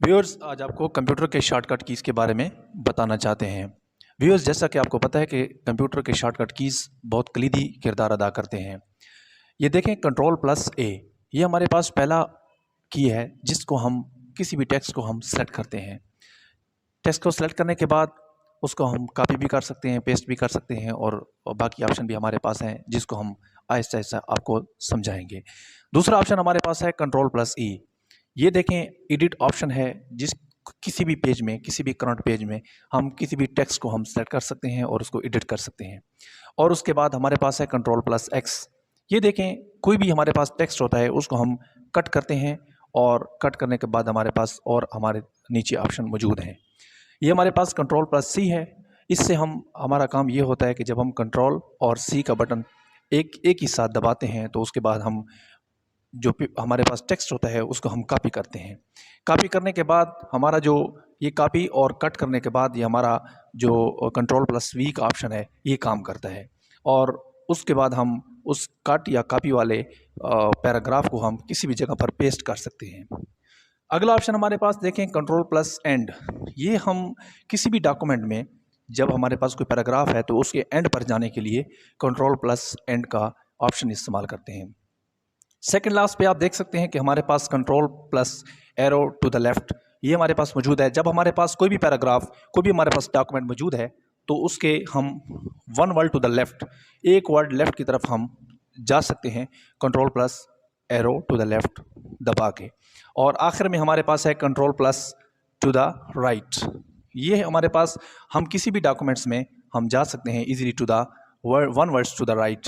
Viewers, आज आपको computer के शॉर्टकट कीज़ के बारे में बताना चाहते हैं। व्यूअर्स, जैसा कि आपको पता है कि कंप्यूटर के शॉर्टकट कीज़ बहुत कलीदी किरदार अदा करते हैं। ये देखें, कंट्रोल+A, ये हमारे पास पहला की है जिसको हम किसी भी टेक्स्ट को हम सेलेक्ट करते हैं। टेक्स्ट को सेलेक्ट करने के बाद उसको हम कॉपी भी कर सकते हैं, पेस्ट भी कर सकते हैं और बाकी ऑप्शन भी हमारे पास हैं जिसको हम आहिस्ता आहिस्ता आपको समझाएंगे। दूसरा ऑप्शन हमारे पास है कंट्रोल+E। ये देखें, एडिट ऑप्शन है जिस किसी भी पेज में, किसी भी करंट पेज में हम किसी भी टेक्स्ट को हम सेलेक्ट कर सकते हैं और उसको एडिट कर सकते हैं। और उसके बाद हमारे पास है कंट्रोल+X। ये देखें, कोई भी हमारे पास टेक्स्ट होता है उसको हम कट करते हैं और कट करने के बाद हमारे पास और हमारे नीचे ऑप्शन मौजूद हैं। ये हमारे पास कंट्रोल+C है। इससे हमारा काम ये होता है कि जब हम कंट्रोल और C का बटन एक ही साथ दबाते हैं तो उसके बाद हम जो हमारे पास टेक्स्ट होता है उसको हम कॉपी करते हैं। कॉपी करने के बाद हमारा जो ये कॉपी और कट करने के बाद ये हमारा जो कंट्रोल+V का ऑप्शन है ये काम करता है और उसके बाद हम उस कट या कॉपी वाले पैराग्राफ को हम किसी भी जगह पर पेस्ट कर सकते हैं। अगला ऑप्शन हमारे पास देखें, कंट्रोल+End। ये हम किसी भी डॉक्यूमेंट में जब हमारे पास कोई पैराग्राफ है तो उसके एंड पर जाने के लिए कंट्रोल+End का ऑप्शन इस्तेमाल करते हैं। सेकंड लास्ट पे आप देख सकते हैं कि हमारे पास कंट्रोल+Arrow टू द लेफ्ट ये हमारे पास मौजूद है। जब हमारे पास कोई भी पैराग्राफ, कोई भी हमारे पास डॉक्यूमेंट मौजूद है तो उसके हम one word to the left, एक वर्ड लेफ्ट की तरफ हम जा सकते हैं कंट्रोल+Arrow टू द लेफ्ट दबा के। और आखिर में हमारे पास है कंट्रोल+ टू द राइट। ये हमारे पास हम किसी भी डॉक्यूमेंट्स में हम जा सकते हैं easily to the one words to the right.